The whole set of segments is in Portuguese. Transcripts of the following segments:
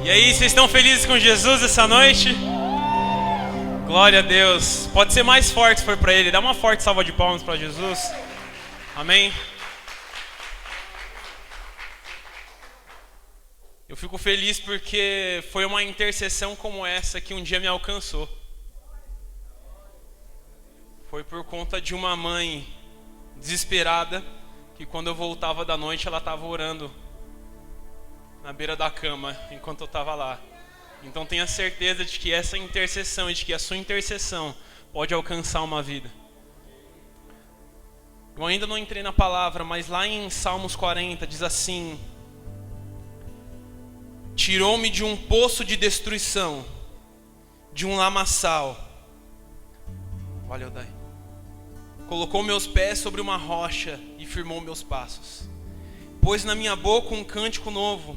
E aí, vocês estão felizes com Jesus essa noite? Glória a Deus. Pode ser mais forte se for para Ele. Dá uma forte salva de palmas para Jesus. Amém. Eu fico feliz porque foi uma intercessão como essa que um dia me alcançou. Foi por conta de uma mãe desesperada que quando eu voltava da noite ela estava orando na beira da cama enquanto eu estava lá. Então tenha certeza de que essa intercessão e de que a sua intercessão pode alcançar uma vida. Eu ainda não entrei na palavra, mas lá em Salmos 40 diz assim: tirou-me de um poço de destruição, de um lamaçal. Valeu, Dai. Colocou meus pés sobre uma rocha e firmou meus passos. Pôs na minha boca um cântico novo,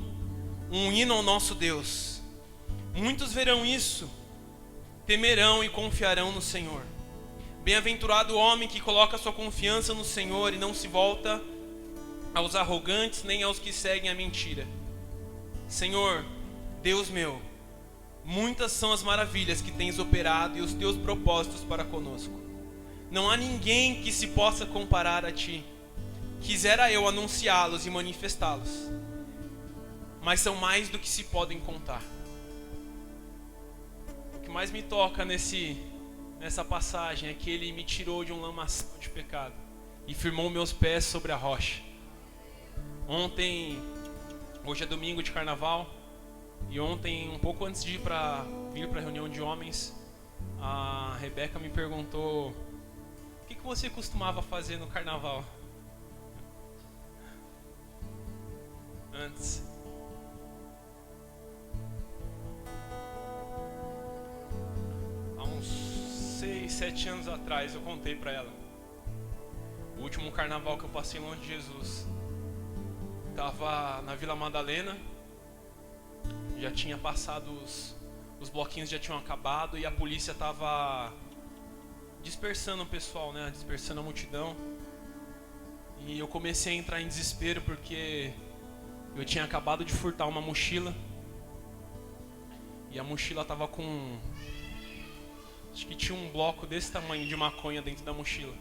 um hino ao nosso Deus. Muitos verão isso, temerão e confiarão no Senhor. Bem-aventurado o homem que coloca sua confiança no Senhor e não se volta aos arrogantes nem aos que seguem a mentira. Senhor, Deus meu, muitas são as maravilhas que tens operado e os teus propósitos para conosco. Não há ninguém que se possa comparar a ti. Quisera eu anunciá-los e manifestá-los, mas são mais do que se podem contar. O que mais me toca nessa passagem é que Ele me tirou de um lamaçal de pecado e firmou meus pés sobre a rocha. Hoje é domingo de carnaval, e ontem, um pouco antes de vir para a reunião de homens, a Rebeca me perguntou: o que você costumava fazer no carnaval? Antes. Há uns 6, 7 anos atrás eu contei para ela. O último carnaval que eu passei longe de Jesus. Estava na Vila Madalena. Já tinha passado os bloquinhos, já tinham acabado e a polícia estava dispersando o pessoal, né? Dispersando a multidão. E eu comecei a entrar em desespero porque eu tinha acabado de furtar uma mochila. E a mochila estava com... acho que tinha um bloco desse tamanho de maconha dentro da mochila.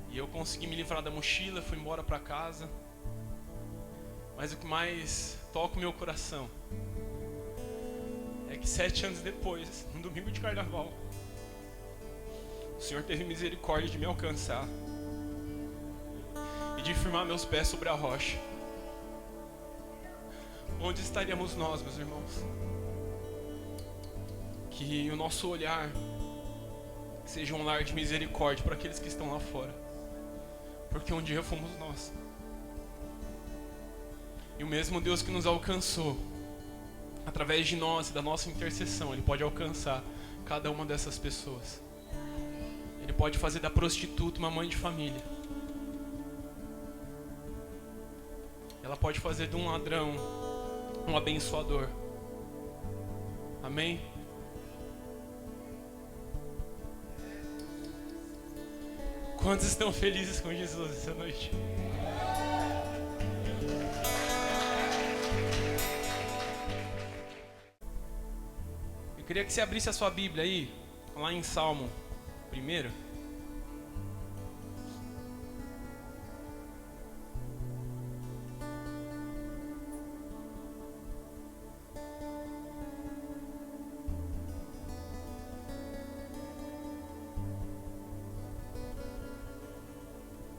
E eu consegui me livrar da mochila, fui embora para casa. Mas o que mais toca o meu coração é que 7 anos depois, no domingo de carnaval, o Senhor teve misericórdia de me alcançar e de firmar meus pés sobre a rocha. Onde estaríamos nós, meus irmãos? Que o nosso olhar seja um lar de misericórdia para aqueles que estão lá fora, porque um dia fomos nós. E o mesmo Deus que nos alcançou através de nós e da nossa intercessão, Ele pode alcançar cada uma dessas pessoas. Ele pode fazer da prostituta uma mãe de família. Ela pode fazer de um ladrão um abençoador. Amém? Quantos estão felizes com Jesus essa noite? Eu queria que você abrisse a sua Bíblia aí, lá em Salmo 1.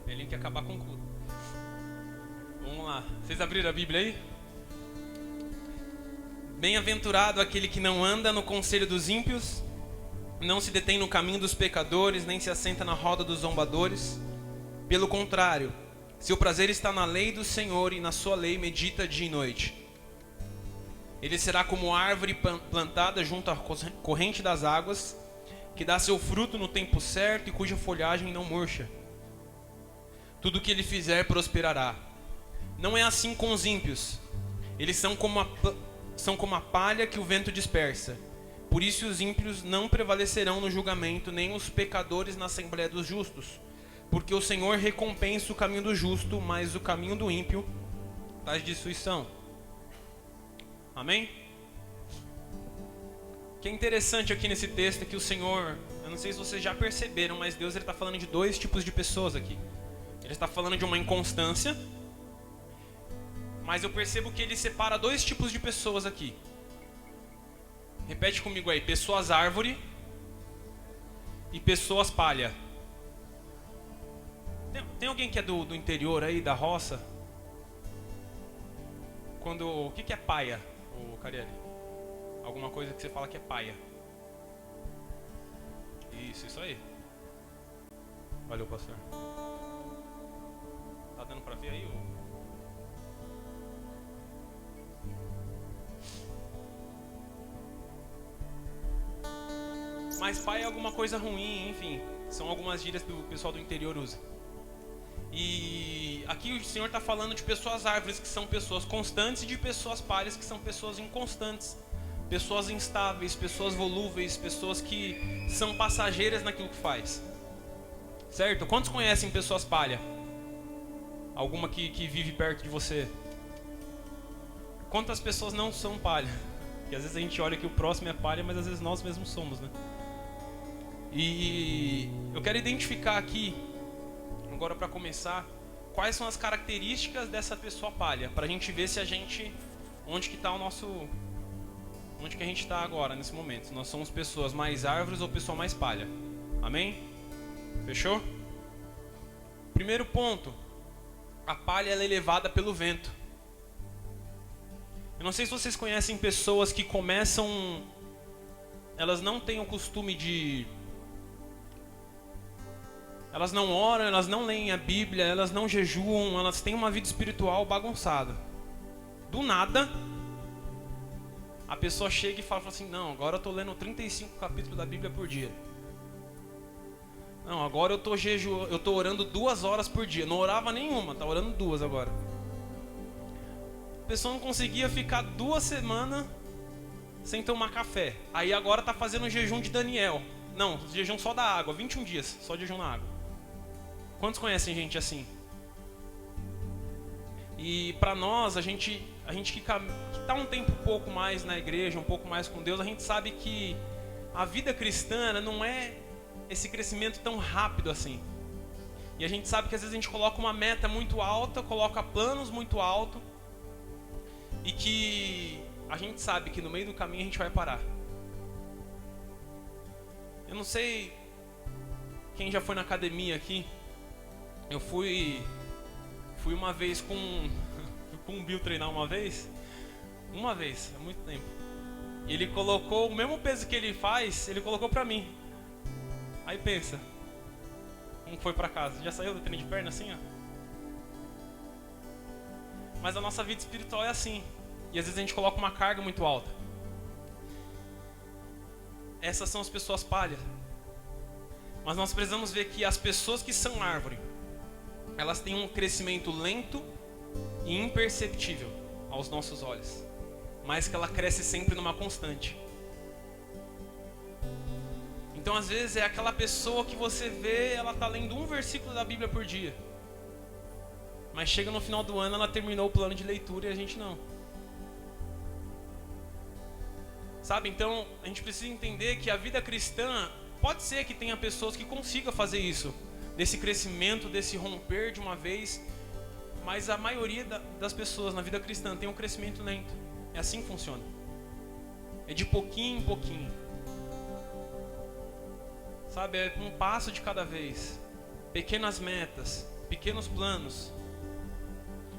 Ele quer acabar com o culto. Vamos lá. Vocês abriram a Bíblia aí? Bem-aventurado aquele que não anda no conselho dos ímpios, não se detém no caminho dos pecadores, nem se assenta na roda dos zombadores. Pelo contrário, seu prazer está na lei do Senhor e na sua lei medita dia e noite. Ele será como árvore plantada junto à corrente das águas, que dá seu fruto no tempo certo e cuja folhagem não murcha. Tudo que ele fizer prosperará. Não é assim com os ímpios. Eles são como a palha que o vento dispersa. Por isso os ímpios não prevalecerão no julgamento, nem os pecadores na assembleia dos justos. Porque o Senhor recompensa o caminho do justo, mas o caminho do ímpio totais de destruição. Amém? O que é interessante aqui nesse texto é que o Senhor, eu não sei se vocês já perceberam, mas Deus está falando de dois tipos de pessoas aqui. Ele está falando de uma inconstância, mas eu percebo que ele separa dois tipos de pessoas aqui. Repete comigo aí: pessoas árvore e pessoas palha. Tem alguém que é do interior aí, da roça? O que é paia, Cariel? Alguma coisa que você fala que é paia. Isso aí. Valeu, pastor. Tá dando pra ver aí? Mas paia é alguma coisa ruim, enfim. São algumas gírias que o pessoal do interior usa. E aqui o Senhor está falando de pessoas árvores, que são pessoas constantes, e de pessoas palhas, que são pessoas inconstantes. Pessoas instáveis, pessoas volúveis, pessoas que são passageiras naquilo que faz. Certo? Quantos conhecem pessoas palha? Alguma que vive perto de você? Quantas pessoas não são palha? Porque às vezes a gente olha que o próximo é palha, mas às vezes nós mesmos somos, né? E eu quero identificar aqui, agora para começar, quais são as características dessa pessoa palha, para a gente ver se a gente, onde que a gente está agora, nesse momento. Se nós somos pessoas mais árvores ou pessoa mais palha. Amém? Fechou? Primeiro ponto: a palha ela é levada pelo vento. Eu não sei se vocês conhecem pessoas que começam, elas não têm o costume de, elas não oram, elas não leem a Bíblia, elas não jejuam, elas têm uma vida espiritual bagunçada. Do nada, a pessoa chega e fala assim: não, agora eu estou lendo 35 capítulos da Bíblia por dia. Não, agora eu estou orando 2 horas por dia. Não orava nenhuma, está orando 2 agora. A pessoa não conseguia ficar 2 semanas sem tomar café. Aí agora está fazendo um jejum de Daniel. Não, jejum só da água, 21 dias, só jejum na água. Quantos conhecem gente assim? E para nós, a gente que está um tempo um pouco mais na igreja, um pouco mais com Deus, a gente sabe que a vida cristã não é esse crescimento tão rápido assim. E a gente sabe que às vezes a gente coloca uma meta muito alta, coloca planos muito altos, e que a gente sabe que no meio do caminho a gente vai parar. Eu não sei quem já foi na academia aqui. Eu fui uma vez com o Bill treinar uma vez, há muito tempo. E ele colocou o mesmo peso que ele faz, ele colocou pra mim. Aí pensa, como foi pra casa? Já saiu do treino de perna assim, ó? Mas a nossa vida espiritual é assim. E às vezes a gente coloca uma carga muito alta. Essas são as pessoas palhas. Mas nós precisamos ver que as pessoas que são árvore, elas têm um crescimento lento e imperceptível aos nossos olhos, mas que ela cresce sempre numa constante. Então às vezes é aquela pessoa que você vê, ela está lendo um versículo da Bíblia por dia, mas chega no final do ano, ela terminou o plano de leitura e a gente não. Sabe, então a gente precisa entender que a vida cristã, pode ser que tenha pessoas que consigam fazer isso, desse crescimento, desse romper de uma vez, mas a maioria das pessoas na vida cristã tem um crescimento lento. É assim que funciona. É de pouquinho em pouquinho. Sabe, é um passo de cada vez. Pequenas metas, pequenos planos.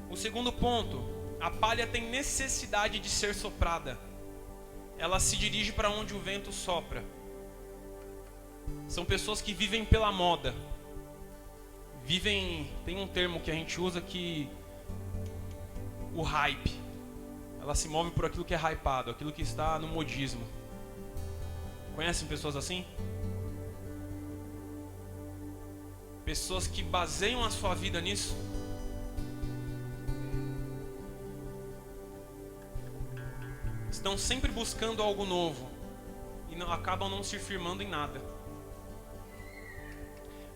O segundo ponto: a palha tem necessidade de ser soprada. Ela se dirige para onde o vento sopra. São pessoas que vivem pela moda. Tem um termo que a gente usa que o hype. Ela se move por aquilo que é hypado, aquilo que está no modismo. Conhecem pessoas assim? Pessoas que baseiam a sua vida nisso. Estão sempre buscando algo novo e acabam não se firmando em nada.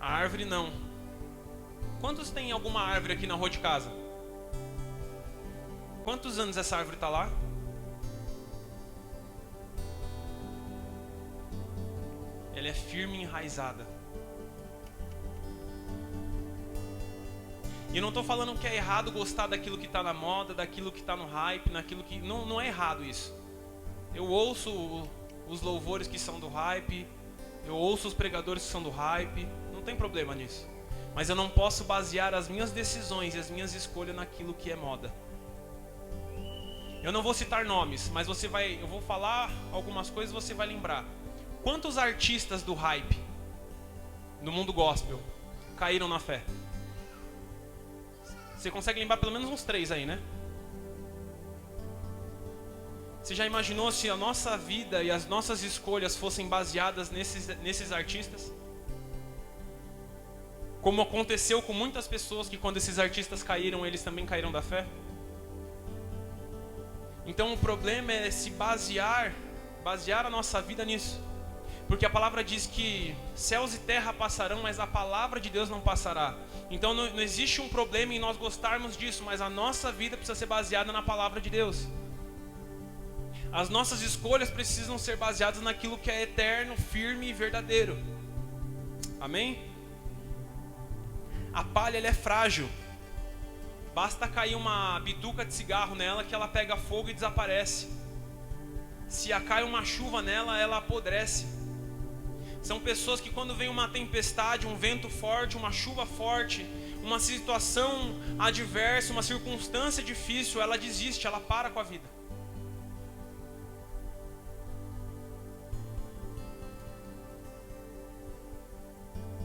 A árvore não. Quantos tem alguma árvore aqui na rua de casa? Quantos anos essa árvore está lá? Ela é firme e enraizada. E eu não estou falando que é errado gostar daquilo que está na moda, daquilo que está no hype, naquilo que... Não é errado isso. Eu ouço os louvores que são do hype, eu ouço os pregadores que são do hype, não tem problema nisso. Mas eu não posso basear as minhas decisões e as minhas escolhas naquilo que é moda. Eu não vou citar nomes, mas eu vou falar algumas coisas e você vai lembrar. Quantos artistas do hype, do mundo gospel, caíram na fé? Você consegue lembrar pelo menos uns 3 aí, né? Você já imaginou se a nossa vida e as nossas escolhas fossem baseadas nesses artistas? Como aconteceu com muitas pessoas que quando esses artistas caíram, eles também caíram da fé? Então o problema é se basear a nossa vida nisso. Porque a palavra diz que céus e terra passarão, mas a palavra de Deus não passará. Então não existe um problema em nós gostarmos disso, mas a nossa vida precisa ser baseada na palavra de Deus. As nossas escolhas precisam ser baseadas naquilo que é eterno, firme e verdadeiro. Amém? A palha ela é frágil. Basta cair uma bituca de cigarro nela que ela pega fogo e desaparece. Se cai uma chuva nela, ela apodrece. São pessoas que quando vem uma tempestade, um vento forte, uma chuva forte, uma situação adversa, uma circunstância difícil, ela desiste, ela para com a vida.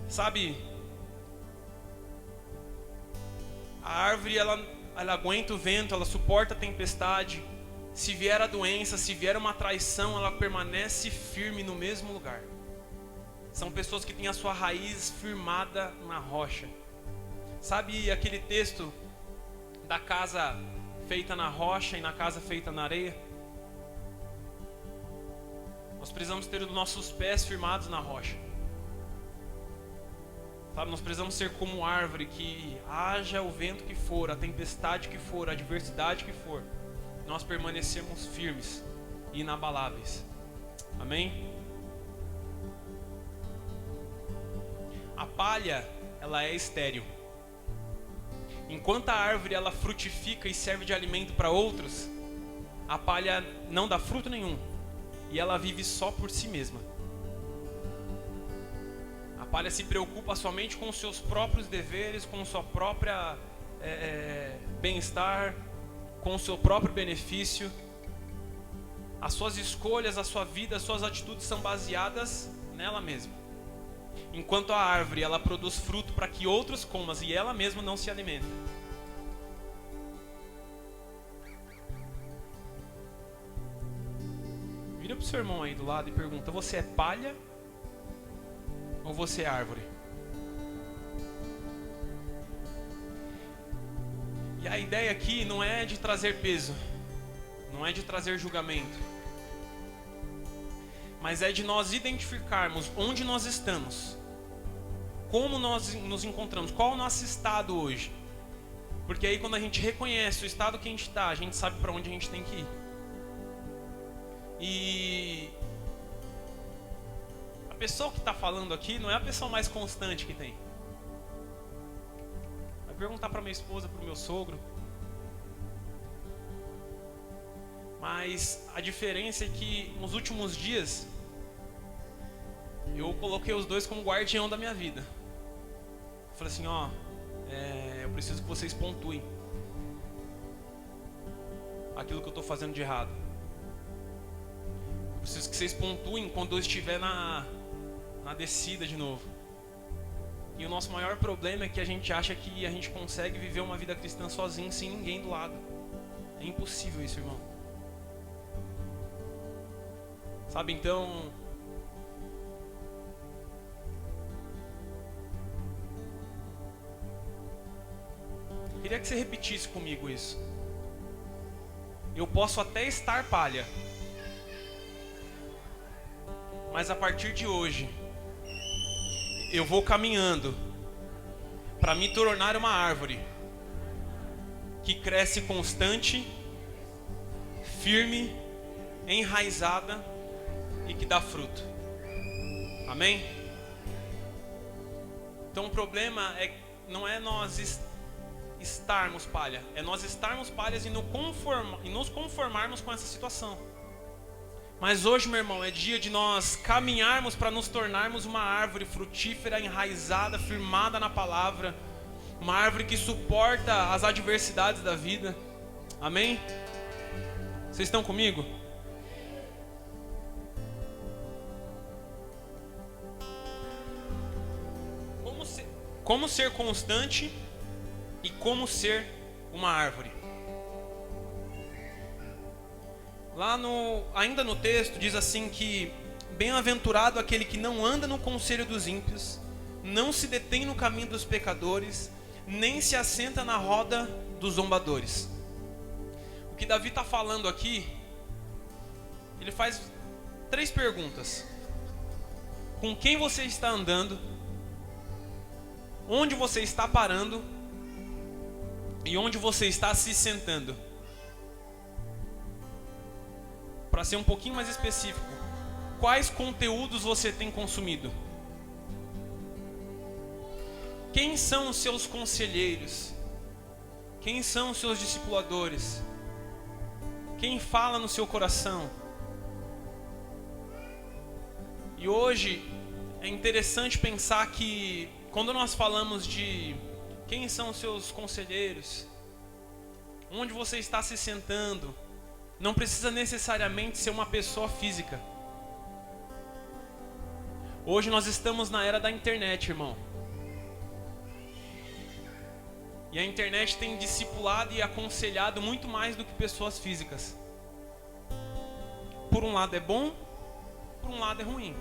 Sabe, a árvore ela aguenta o vento, ela suporta a tempestade. Se vier a doença, se vier uma traição, ela permanece firme no mesmo lugar. São pessoas que têm a sua raiz firmada na rocha. Sabe aquele texto da casa feita na rocha e na casa feita na areia? Nós precisamos ter os nossos pés firmados na rocha. Sabe, nós precisamos ser como árvore que haja o vento que for, a tempestade que for, a adversidade que for, nós permanecemos firmes e inabaláveis. Amém? A palha, ela é estéril. Enquanto a árvore ela frutifica e serve de alimento para outros, a palha não dá fruto nenhum e ela vive só por si mesma. A palha se preocupa somente com os seus próprios deveres, com sua própria bem-estar, com o seu próprio benefício. As suas escolhas, a sua vida, as suas atitudes são baseadas nela mesma. Enquanto a árvore ela produz fruto para que outros comam e ela mesma não se alimenta. Vira para o seu irmão aí do lado e pergunta: você é palha ou você é árvore? E a ideia aqui não é de trazer peso, não é de trazer julgamento, mas é de nós identificarmos onde nós estamos, como nós nos encontramos, qual é o nosso estado hoje. Porque aí quando a gente reconhece o estado que a gente está, a gente sabe para onde a gente tem que ir. E a pessoa que está falando aqui não é a pessoa mais constante que tem. Vai perguntar para minha esposa, para o meu sogro. Mas a diferença é que nos últimos dias eu coloquei os dois como guardião da minha vida. Eu falei assim, eu preciso que vocês pontuem aquilo que eu estou fazendo de errado. Eu preciso que vocês pontuem quando eu estiver na descida de novo. E o nosso maior problema é que a gente acha que a gente consegue viver uma vida cristã sozinho, sem ninguém do lado. É impossível isso, irmão. Sabe, então, eu queria que você repetisse comigo isso. Eu posso até estar palha, mas a partir de hoje eu vou caminhando para me tornar uma árvore que cresce constante firme, enraizada e que dá fruto. Amém? Então o problema não é nós estarmos palha, é nós estarmos palhas e nos conformarmos com essa situação. Mas hoje, meu irmão, é dia de nós caminharmos para nos tornarmos uma árvore frutífera, enraizada, firmada na palavra, uma árvore que suporta as adversidades da vida. Amém? Vocês estão comigo? Como ser constante e como ser uma árvore. Ainda no texto diz assim que bem-aventurado aquele que não anda no conselho dos ímpios, não se detém no caminho dos pecadores, nem se assenta na roda dos zombadores. O que Davi está falando aqui, ele faz 3 perguntas: com quem você está andando, onde você está parando e onde você está se sentando. Para ser um pouquinho mais específico, quais conteúdos você tem consumido? Quem são os seus conselheiros? Quem são os seus discipuladores? Quem fala no seu coração? E hoje é interessante pensar que quando nós falamos de quem são os seus conselheiros, onde você está se sentando, não precisa necessariamente ser uma pessoa física. Hoje nós estamos na era da internet, irmão. E a internet tem discipulado e aconselhado muito mais do que pessoas físicas. Por um lado é bom, por um lado é ruim.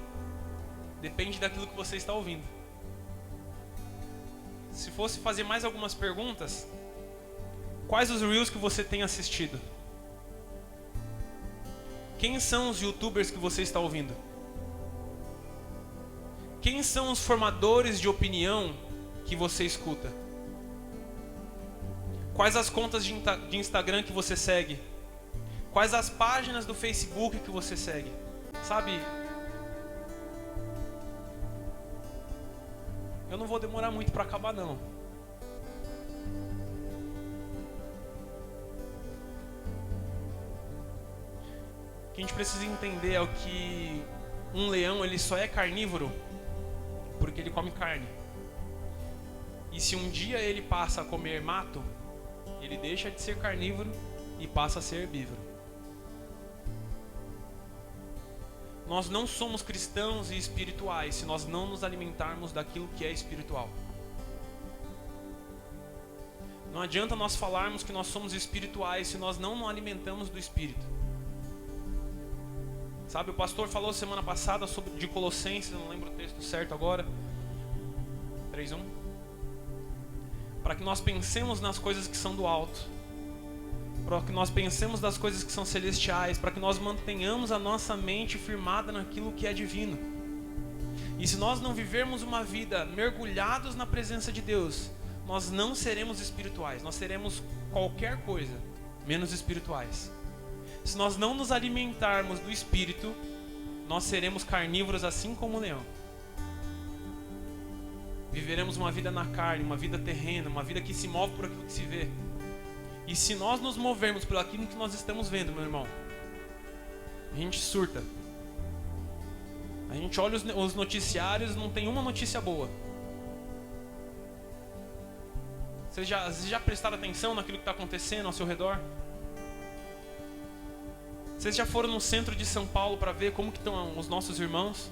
Depende daquilo que você está ouvindo. Se fosse fazer mais algumas perguntas, quais os reels que você tem assistido? Quem são os youtubers que você está ouvindo? Quem são os formadores de opinião que você escuta? Quais as contas de Instagram que você segue? Quais as páginas do Facebook que você segue? Sabe, eu não vou demorar muito para acabar não. O que a gente precisa entender é o que um leão ele só é carnívoro porque ele come carne. E se um dia ele passa a comer mato, ele deixa de ser carnívoro e passa a ser herbívoro. Nós não somos cristãos e espirituais se nós não nos alimentarmos daquilo que é espiritual. Não adianta nós falarmos que nós somos espirituais se nós não nos alimentamos do Espírito. Sabe, o pastor falou semana passada de Colossenses, eu não lembro o texto certo agora, 3:1. Para que nós pensemos nas coisas que são do alto, para que nós pensemos das coisas que são celestiais, para que nós mantenhamos a nossa mente firmada naquilo que é divino. E se nós não vivermos uma vida mergulhados na presença de Deus, nós não seremos espirituais, nós seremos qualquer coisa menos espirituais. Se nós não nos alimentarmos do Espírito, nós seremos carnívoros assim como o leão. Viveremos uma vida na carne, uma vida terrena, uma vida que se move por aquilo que se vê. E se nós nos movermos por aquilo que nós estamos vendo, meu irmão, a gente surta. A gente olha os noticiários e não tem uma notícia boa. Vocês já prestaram atenção naquilo que está acontecendo ao seu redor? Vocês já foram no centro de São Paulo para ver como que estão os nossos irmãos?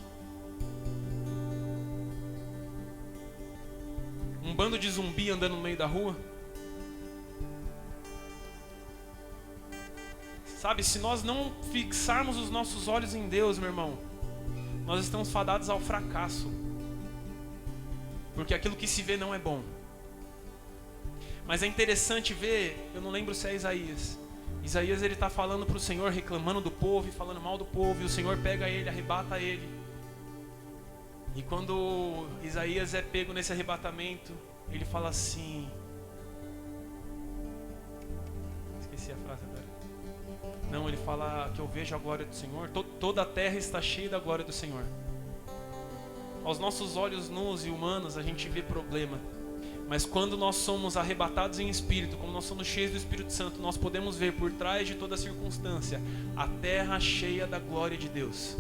Um bando de zumbi andando no meio da rua. Sabe, se nós não fixarmos os nossos olhos em Deus, meu irmão, nós estamos fadados ao fracasso. Porque aquilo que se vê não é bom. Mas é interessante ver, eu não lembro se é Isaías. Isaías ele está falando para o Senhor, reclamando do povo e falando mal do povo. E o Senhor pega ele, arrebata ele. E quando Isaías é pego nesse arrebatamento, ele fala assim... Esqueci a frase agora. Não, ele fala que eu vejo a glória do Senhor. Toda a terra está cheia da glória do Senhor. Aos nossos olhos nus e humanos a gente vê problema. Mas quando nós somos arrebatados em espírito, como nós somos cheios do Espírito Santo, nós podemos ver por trás de toda circunstância a terra cheia da glória de Deus.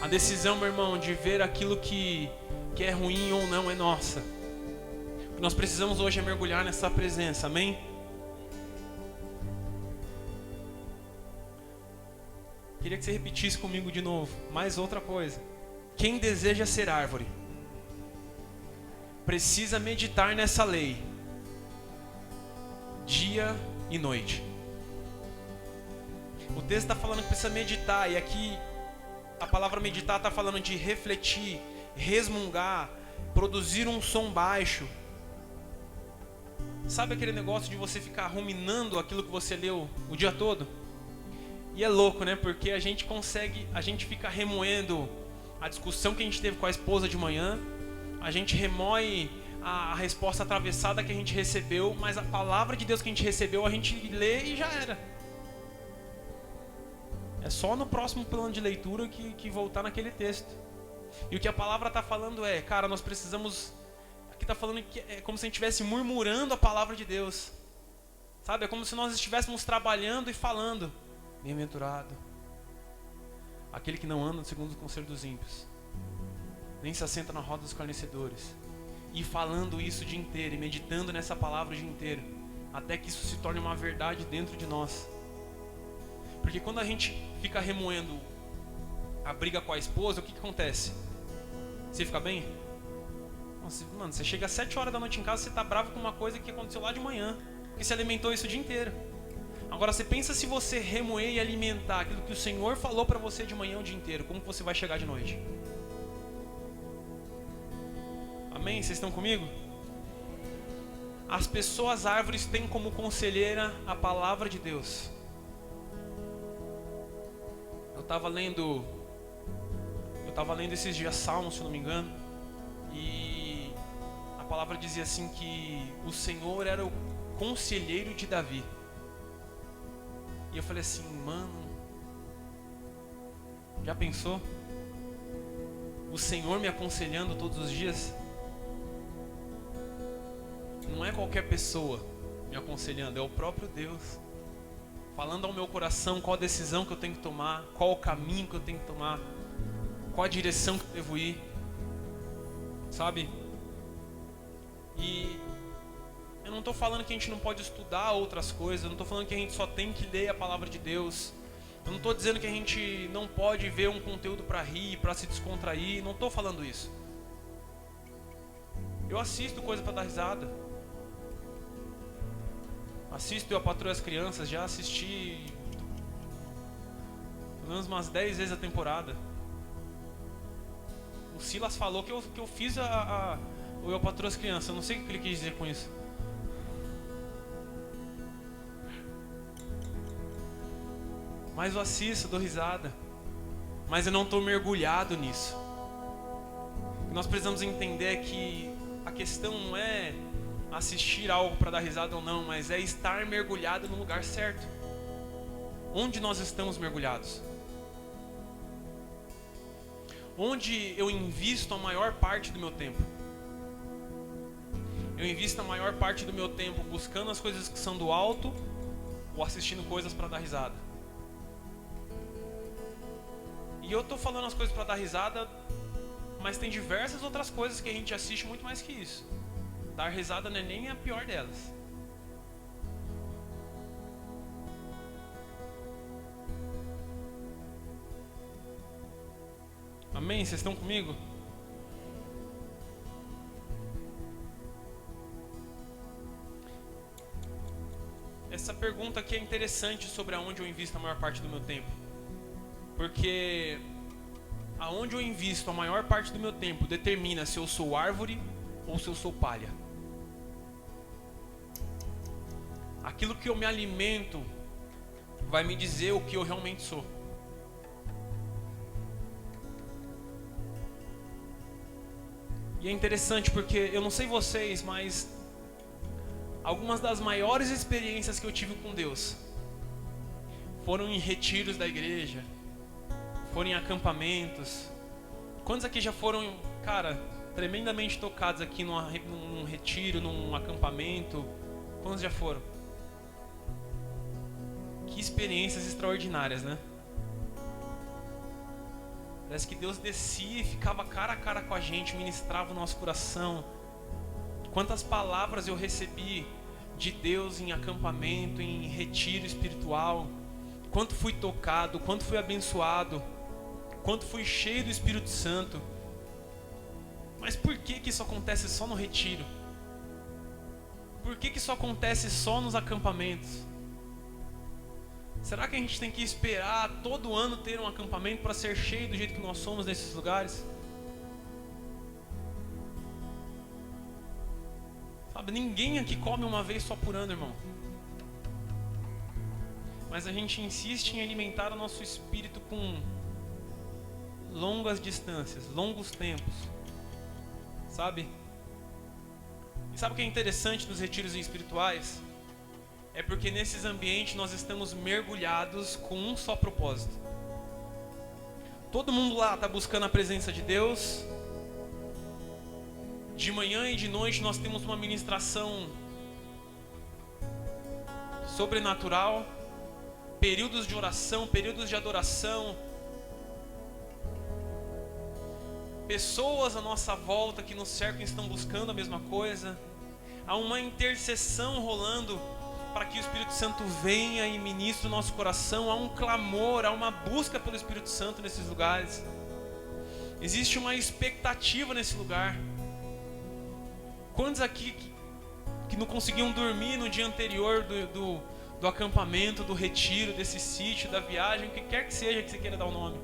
A decisão, meu irmão, de ver aquilo que é ruim ou não é nossa. O que nós precisamos hoje é mergulhar nessa presença, amém? Queria que você repetisse comigo de novo, mais outra coisa. Quem deseja ser árvore precisa meditar nessa lei dia e noite. O texto está falando que precisa meditar, e aqui a palavra meditar está falando de refletir, resmungar, produzir um som baixo. Sabe aquele negócio de você ficar ruminando aquilo que você leu o dia todo? E é louco, né? Porque a gente fica remoendo a discussão que a gente teve com a esposa de manhã, a gente remoe a resposta atravessada que a gente recebeu, mas a palavra de Deus que a gente recebeu, a gente lê e já era. É só no próximo plano de leitura que voltar naquele texto. E o que a palavra está falando é, cara, nós precisamos... Aqui está falando que é como se a gente estivesse murmurando a palavra de Deus. Sabe? É como se nós estivéssemos trabalhando e falando. Bem-aventurado aquele que não anda segundo o conselho dos ímpios, nem se assenta na roda dos escarnecedores. E falando isso o dia inteiro, e meditando nessa palavra o dia inteiro, até que isso se torne uma verdade dentro de nós. Porque quando a gente fica remoendo a briga com a esposa, o que acontece? Você fica bem? Mano, você chega às 7 horas da noite em casa, você está bravo com uma coisa que aconteceu lá de manhã, porque você alimentou isso o dia inteiro. Agora você pensa, se você remoer e alimentar aquilo que o Senhor falou para você de manhã o dia inteiro, como que você vai chegar de noite? Amém? Vocês estão comigo? As pessoas árvores têm como conselheira a palavra de Deus. Eu estava lendo esses dias Salmos, se não me engano, e a palavra dizia assim que o Senhor era o conselheiro de Davi. E eu falei assim, mano, já pensou? O Senhor me aconselhando todos os dias? Não é qualquer pessoa me aconselhando, é o próprio Deus falando ao meu coração qual a decisão que eu tenho que tomar, qual o caminho que eu tenho que tomar, qual a direção que eu devo ir, sabe? E eu não estou falando que a gente não pode estudar outras coisas, eu não estou falando que a gente só tem que ler a palavra de Deus, eu não estou dizendo que a gente não pode ver um conteúdo para rir, para se descontrair, não estou falando isso. Eu assisto coisa para dar risada, assisto Eu, a Patroa e as Crianças, já assisti pelo menos umas 10 vezes a temporada. O Silas falou que eu fiz o Eu, a Patroa e as Crianças, eu não sei o que ele quis dizer com isso. Mas eu assisto, dou risada, mas eu não estou mergulhado nisso. O que nós precisamos entender é que a questão não é assistir algo para dar risada ou não, mas é estar mergulhado no lugar certo. Onde nós estamos mergulhados? Onde eu invisto a maior parte do meu tempo? Eu invisto a maior parte do meu tempo buscando as coisas que são do alto ou assistindo coisas para dar risada? E eu estou falando as coisas para dar risada, mas tem diversas outras coisas que a gente assiste muito mais que isso. Dar risada não é nem a pior delas. Amém? Vocês estão comigo? Essa pergunta aqui é interessante sobre aonde eu invisto a maior parte do meu tempo. Porque aonde eu invisto a maior parte do meu tempo determina se eu sou árvore ou se eu sou palha. Aquilo que eu me alimento vai me dizer o que eu realmente sou. E é interessante porque, eu não sei vocês, mas algumas das maiores experiências que eu tive com Deus foram em retiros da igreja, foram em acampamentos. Quantos aqui já foram, cara, tremendamente tocados aqui num retiro, num acampamento? Quantos já foram? Que experiências extraordinárias, né? Parece que Deus descia e ficava cara a cara com a gente, ministrava o nosso coração. Quantas palavras eu recebi de Deus em acampamento, em retiro espiritual. Quanto fui tocado, quanto fui abençoado, quanto fui cheio do Espírito Santo. Mas por que isso acontece só no retiro? Por que isso acontece só nos acampamentos? Será que a gente tem que esperar todo ano ter um acampamento para ser cheio do jeito que nós somos nesses lugares? Sabe, ninguém aqui come uma vez só por ano, irmão. Mas a gente insiste em alimentar o nosso espírito com longas distâncias, longos tempos. Sabe? E sabe o que é interessante nos retiros espirituais? É porque nesses ambientes nós estamos mergulhados com um só propósito. Todo mundo lá está buscando a presença de Deus. De manhã e de noite nós temos uma ministração sobrenatural, períodos de oração, períodos de adoração, pessoas à nossa volta que nos cercam estão buscando a mesma coisa. Há uma intercessão rolando para que o Espírito Santo venha e ministre o nosso coração. Há um clamor, há uma busca pelo Espírito Santo nesses lugares. Existe uma expectativa nesse lugar. Quantos aqui que não conseguiam dormir no dia anterior do acampamento, do retiro, desse sítio, da viagem, o que quer que seja que você queira dar o nome,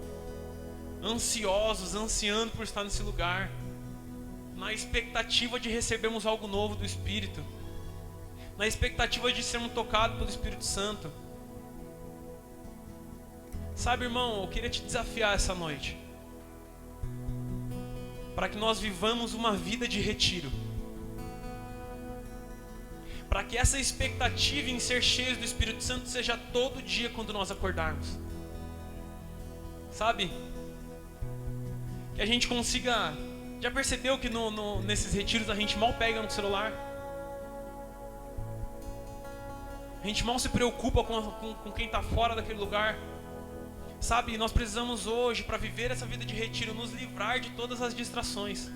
ansiosos, ansiando por estar nesse lugar, na expectativa de recebermos algo novo do Espírito, na expectativa de sermos tocados pelo Espírito Santo? Sabe, irmão, eu queria te desafiar essa noite para que nós vivamos uma vida de retiro, para que essa expectativa em ser cheios do Espírito Santo seja todo dia quando nós acordarmos. Sabe? Que a gente consiga... Já percebeu que nesses retiros a gente mal pega no celular? A gente mal se preocupa com quem está fora daquele lugar. Sabe? Nós precisamos hoje, para viver essa vida de retiro, nos livrar de todas as distrações,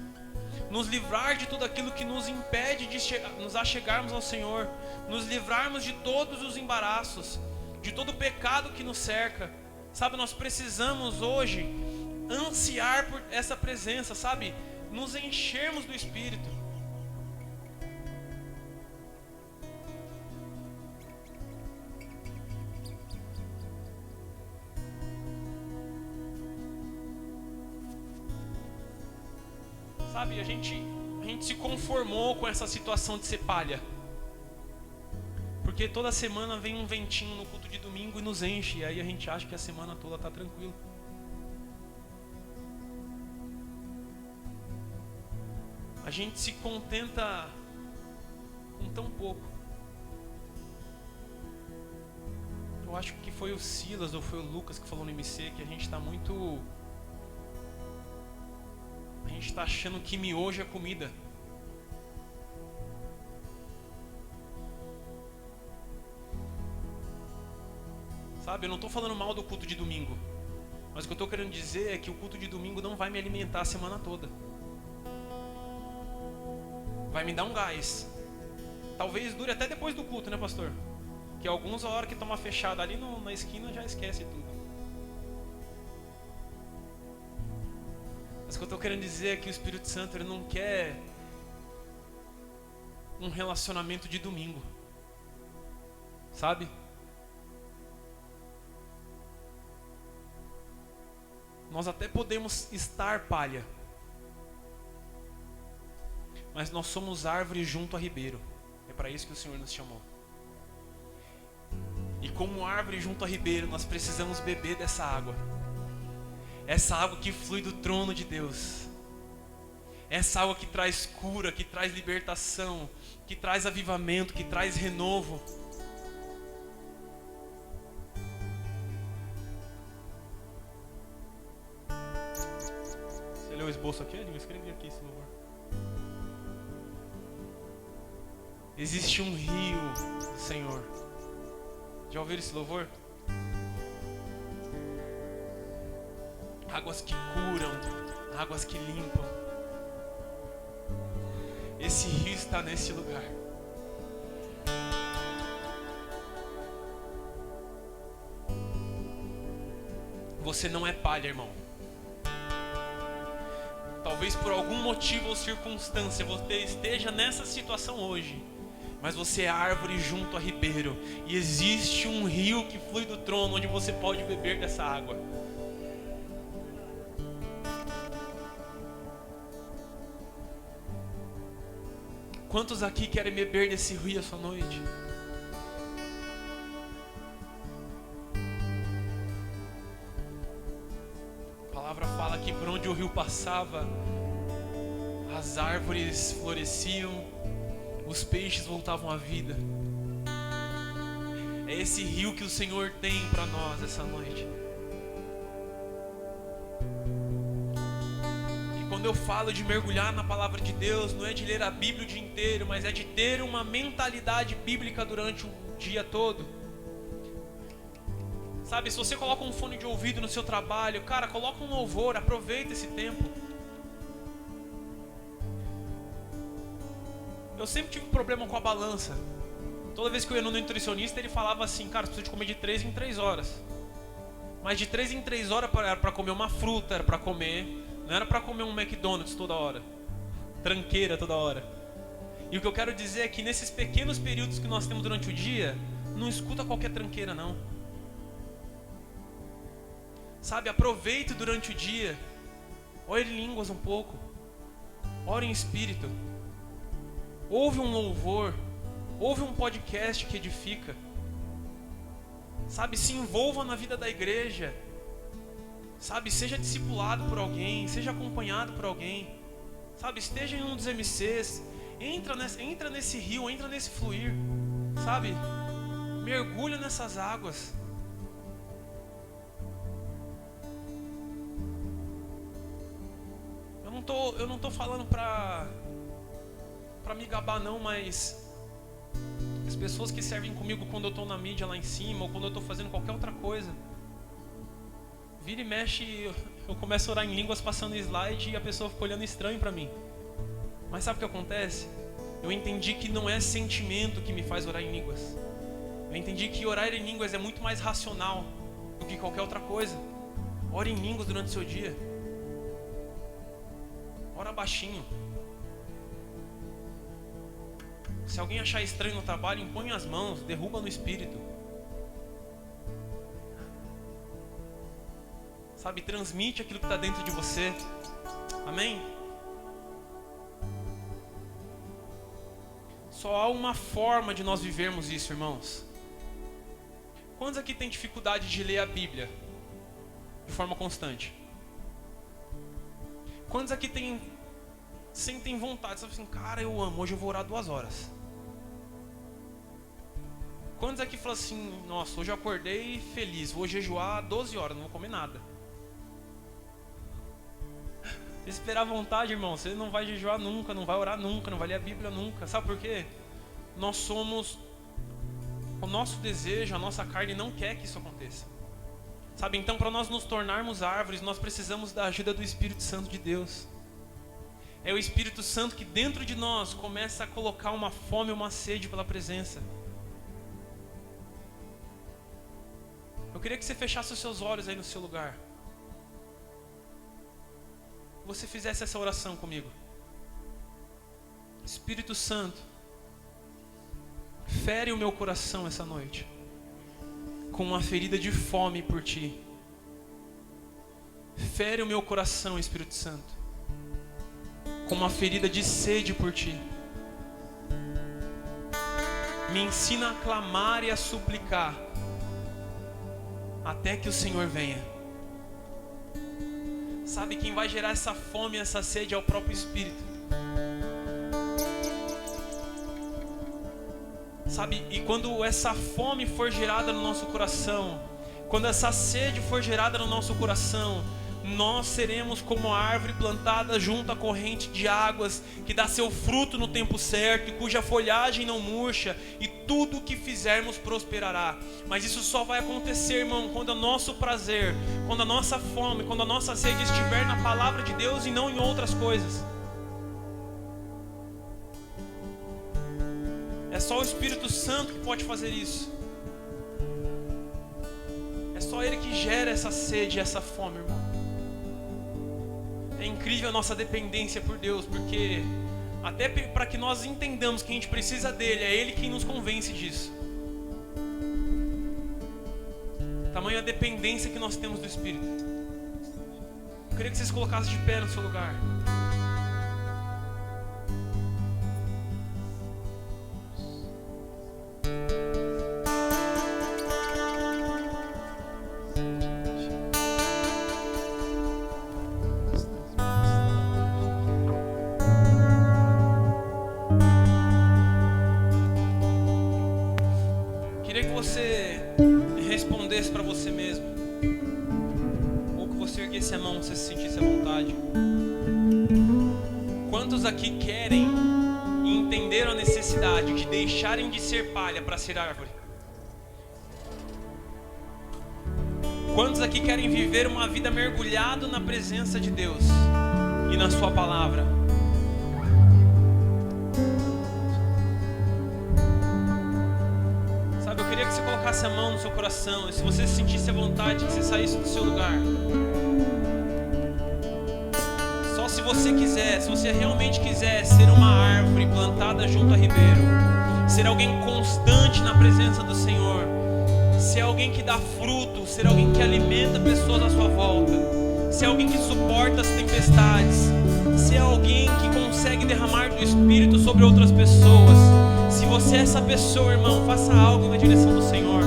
nos livrar de tudo aquilo que nos impede de nos achegarmos ao Senhor, nos livrarmos de todos os embaraços, de todo o pecado que nos cerca. Sabe, nós precisamos hoje ansiar por essa presença, sabe? Nos enchermos do Espírito. Sabe, a gente se conformou com essa situação de ser palha, porque toda semana vem um ventinho no culto de domingo e nos enche, e aí a gente acha que a semana toda está tranquilo. A gente se contenta com tão pouco. Eu acho que foi o Silas ou foi o Lucas que falou no MC que a gente está muito... A gente está achando que miojo é comida. Sabe, eu não estou falando mal do culto de domingo, mas o que eu estou querendo dizer é que o culto de domingo não vai me alimentar a semana toda. Vai me dar um gás. Talvez dure até depois do culto, né, pastor? Que alguns, a hora que toma fechada ali na esquina, já esquece tudo. Mas o que eu estou querendo dizer é que o Espírito Santo, ele não quer um relacionamento de domingo, sabe? Nós até podemos estar palha, mas nós somos árvore junto a ribeiro. É para isso que o Senhor nos chamou. E como árvore junto a ribeiro, nós precisamos beber dessa água. Essa água que flui do trono de Deus. Essa água que traz cura, que traz libertação, que traz avivamento, que traz renovo. o esboço aqui, eu escrevi aqui esse louvor. Existe um rio do Senhor. Já ouviram esse louvor? Águas que curam, águas que limpam. Esse rio está nesse lugar. Você não é palha, irmão. Talvez por algum motivo ou circunstância você esteja nessa situação hoje, mas você é árvore junto a ribeiro, e existe um rio que flui do trono onde você pode beber dessa água. Quantos aqui querem beber desse rio essa noite? A palavra fala que por onde o rio passava, as árvores floresciam, os peixes voltavam à vida. É esse rio que o Senhor tem para nós essa noite. Quando eu falo de mergulhar na palavra de Deus, não é de ler a Bíblia o dia inteiro, mas é de ter uma mentalidade bíblica durante o dia todo. Sabe, se você coloca um fone de ouvido no seu trabalho, cara, coloca um louvor, aproveita esse tempo. Eu sempre tive problema com a balança. Toda vez que eu ia no nutricionista, ele falava assim, cara, você precisa de comer de 3 em 3 horas. Mas de 3 em 3 horas era para comer uma fruta, era para comer... Não era para comer um McDonald's toda hora, tranqueira toda hora. E o que eu quero dizer é que nesses pequenos períodos que nós temos durante o dia, não escuta qualquer tranqueira não. Sabe, aproveite durante o dia, ore em línguas um pouco, ore em espírito, ouve um louvor, ouve um podcast que edifica. Sabe, se envolva na vida da igreja. Sabe, seja discipulado por alguém, seja acompanhado por alguém. Sabe, esteja em um dos MCs, entra nesse rio, entra nesse fluir. Sabe, mergulha nessas águas. Eu não tô falando pra me gabar não, mas as pessoas que servem comigo quando eu tô na mídia lá em cima, ou quando eu tô fazendo qualquer outra coisa, vira e mexe, eu começo a orar em línguas passando slide e a pessoa fica olhando estranho pra mim. Mas sabe o que acontece? Eu entendi que não é sentimento que me faz orar em línguas. Eu entendi que orar em línguas é muito mais racional do que qualquer outra coisa. Ore em línguas durante o seu dia. Ora baixinho. Se alguém achar estranho no trabalho, impõe as mãos, derruba no espírito. Sabe, transmite aquilo que está dentro de você. Amém? Só há uma forma de nós vivermos isso, irmãos. Quantos aqui têm dificuldade de ler a Bíblia de forma constante? Quantos aqui sentem vontade? Sabe assim, cara, eu amo, hoje eu vou orar 2 horas. Quantos aqui falam assim, nossa, hoje eu acordei feliz, vou jejuar 12 horas, não vou comer nada. Se esperar à vontade, irmão, você não vai jejuar nunca, não vai orar nunca, não vai ler a Bíblia nunca. Sabe por quê? Nós somos... O nosso desejo, a nossa carne não quer que isso aconteça. Sabe, então para nós nos tornarmos árvores, nós precisamos da ajuda do Espírito Santo de Deus. É o Espírito Santo que dentro de nós começa a colocar uma fome, uma sede pela presença. Eu queria que você fechasse os seus olhos aí no seu lugar. Você fizesse essa oração comigo. Espírito Santo, fere o meu coração essa noite com uma ferida de fome por Ti. Fere o meu coração, Espírito Santo, com uma ferida de sede por Ti. Me ensina a clamar e a suplicar até que o Senhor venha. Sabe, quem vai gerar essa fome e essa sede é o próprio Espírito. Sabe, e quando essa fome for gerada no nosso coração, quando essa sede for gerada no nosso coração, nós seremos como a árvore plantada junto à corrente de águas, que dá seu fruto no tempo certo, e cuja folhagem não murcha, e tudo o que fizermos prosperará. Mas isso só vai acontecer, irmão, quando o nosso prazer, quando a nossa fome, quando a nossa sede estiver na palavra de Deus e não em outras coisas. É só o Espírito Santo que pode fazer isso. É só Ele que gera essa sede e essa fome, irmão. É incrível a nossa dependência por Deus, porque até para que nós entendamos que a gente precisa dEle, é Ele quem nos convence disso. Tamanha dependência que nós temos do Espírito. Eu queria que vocês colocassem de pé no seu lugar. Você respondesse para você mesmo, ou que você erguesse a mão, você se sentisse à vontade. Quantos aqui querem e entenderam a necessidade de deixarem de ser palha para ser árvore? Quantos aqui querem viver uma vida mergulhado na presença de Deus e na sua palavra? Eu queria que você colocasse a mão no seu coração, e se você se sentisse à vontade, que você saísse do seu lugar. Só se você quiser, se você realmente quiser ser uma árvore plantada junto a ribeiro, ser alguém constante na presença do Senhor, ser alguém que dá fruto, ser alguém que alimenta pessoas à sua volta, ser alguém que suporta as tempestades, ser alguém que consegue derramar do Espírito sobre outras pessoas. Se você é essa pessoa, irmão, faça algo na direção do Senhor.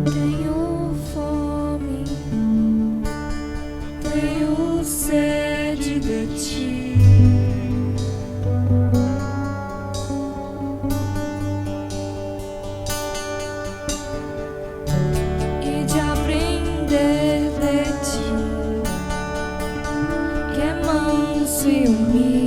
Tenho fome, tenho sede de ti. E de aprender de ti, que é manso e humilde.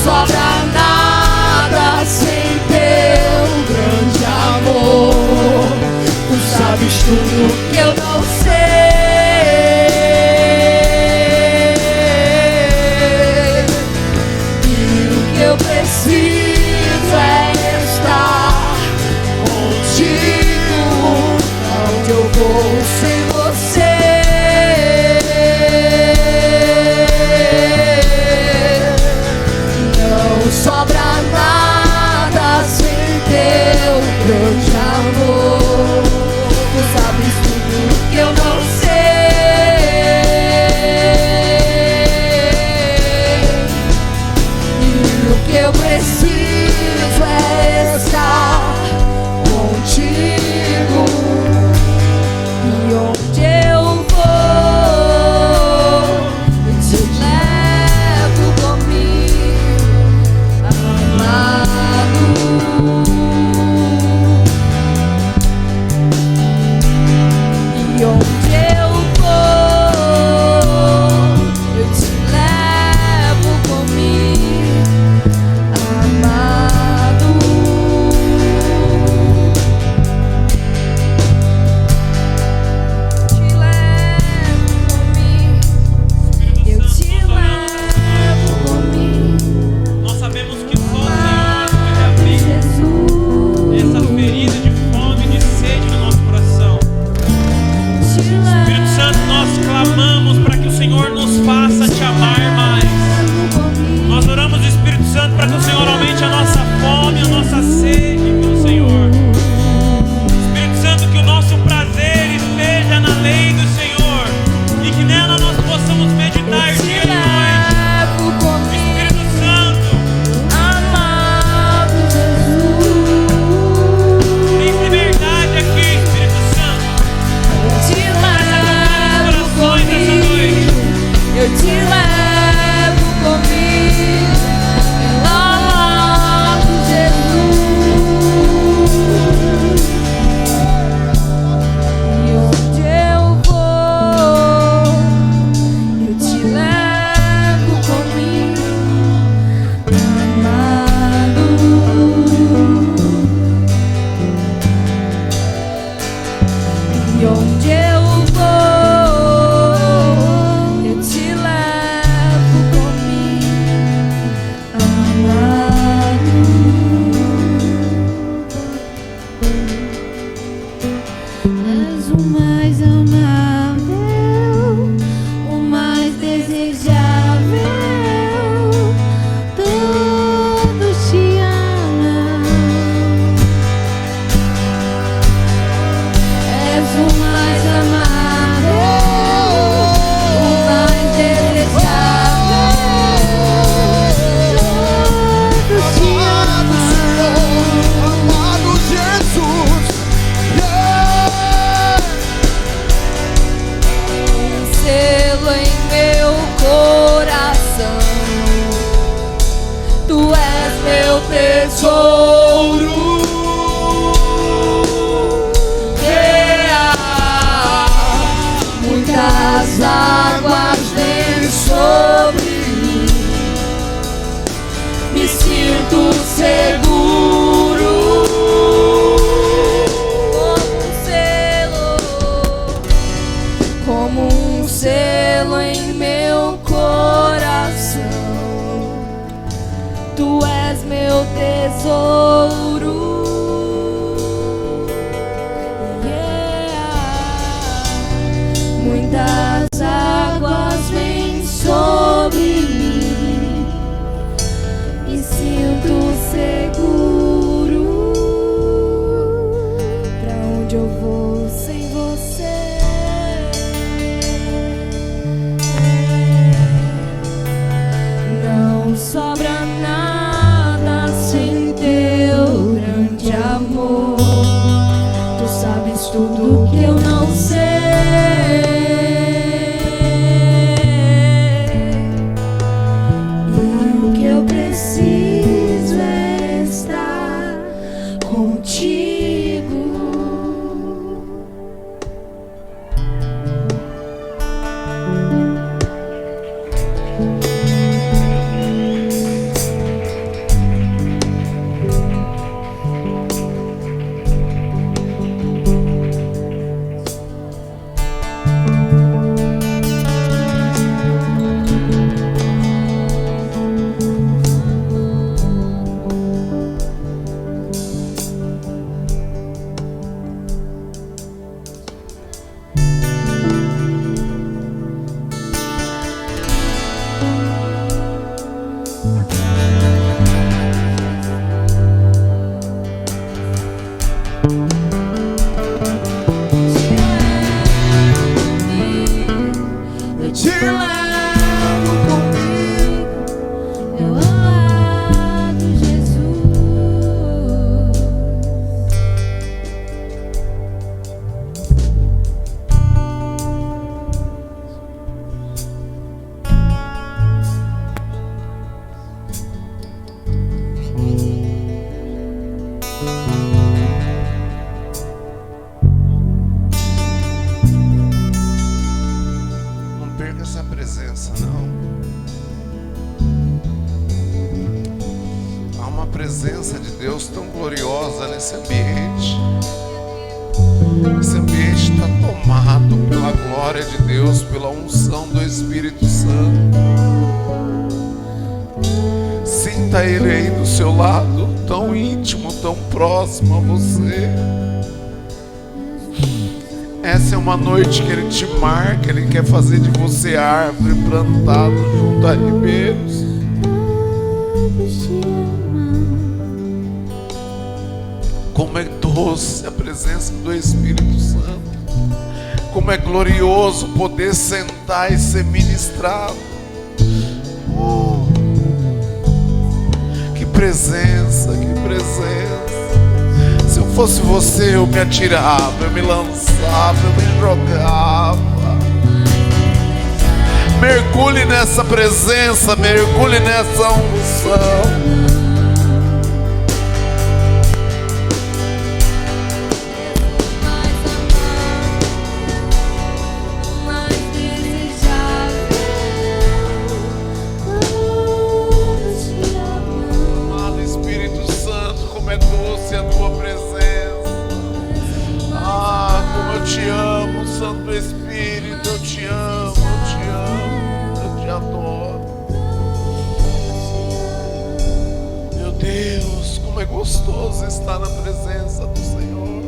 sobra nada sem teu grande amor. Tu sabes tudo que eu não sei, e o que eu preciso é estar contigo. Onde eu vou sem você? Não sobra nada sem teu grande amor. Tu sabes tudo que eu não sei, e o que eu preciso é estar contigo. E onde eu vou, eu te levo comigo, amado. E onde eu vou, eu te levo comigo, amado. Te levo comigo, eu te levo comigo, Nós sabemos que só o Senhor pode abrir Jesus. essa ferida de fome, de sede no nosso coração. Te Espírito Santo, nós clamamos para que o Senhor nos faça te amar mais. levo comigo. Nós oramos, Espírito Santo, para que o Senhor aumente a nossa fome, a nossa sede pelo Senhor. Espírito Santo, que o nosso prazer esteja na lei do Senhor e que nela nós possamos meditar Te dia e noite. levo comigo, Espírito Santo, amado Jesus. tem liberdade aqui, Espírito Santo. Te levo comigo, eu te levo comigo, amado Jesus. E onde eu vou, eu te levo comigo, amado. E onde eu vou, eu te levo comigo, amado. És o mais amável, o mais desejável. Todos te amam. És o mais amável, o mais desejável. Todos te amam. Amado Jesus, Um selo em meu coração. Tu és meu tesouro. Muitas águas vêm sobre mim. Me sinto seguro. Como um selo em meu coração. Tu és meu tesouro. Muitas águas vêm sobre mim. Me sinto seguro. Pra onde eu vou sem você? Não sobra nada sem teu grande amor. Tu sabes tudo que eu não sei, e o que eu preciso é estar presença de Deus tão gloriosa nesse ambiente. Esse ambiente está tomado pela glória de Deus, pela unção do Espírito Santo. Sinta Ele aí do seu lado, tão íntimo, tão próximo a você. Essa é uma noite que Ele te marca, Ele quer fazer de você árvore plantada junto a ribeiros. Como é doce a presença do Espírito Santo. Como é glorioso poder sentar e ser ministrado. Que presença, que presença. Se eu fosse você, eu me atirava, eu me lançava, eu me jogava. Mergulhe nessa presença, mergulhe nessa unção. Gostoso estar na presença do Senhor.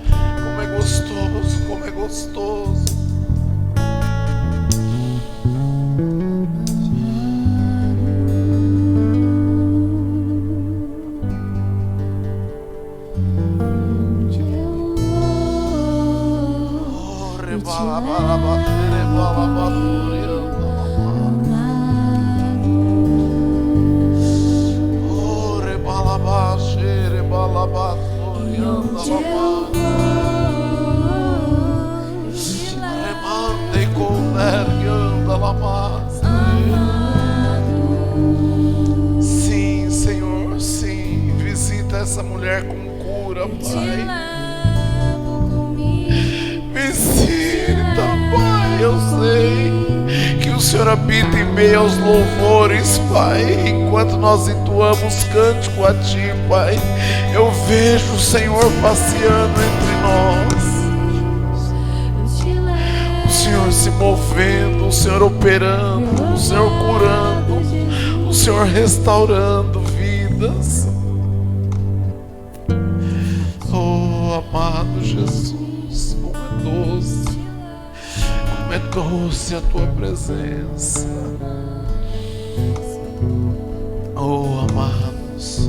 Como é gostoso, como é gostoso. Sim, Senhor, sim. Visita essa mulher com cura, Pai. Visita, Pai. Eu sei que o Senhor habita em meio aos louvores, Pai. Enquanto nós entoamos cântico a Ti, Pai, eu vejo o Senhor passeando entre nós. O Senhor se movendo, o Senhor operando, o Senhor curando, o Senhor restaurando vidas. Oh, amado Jesus, como é doce a Tua presença. Oh, amados,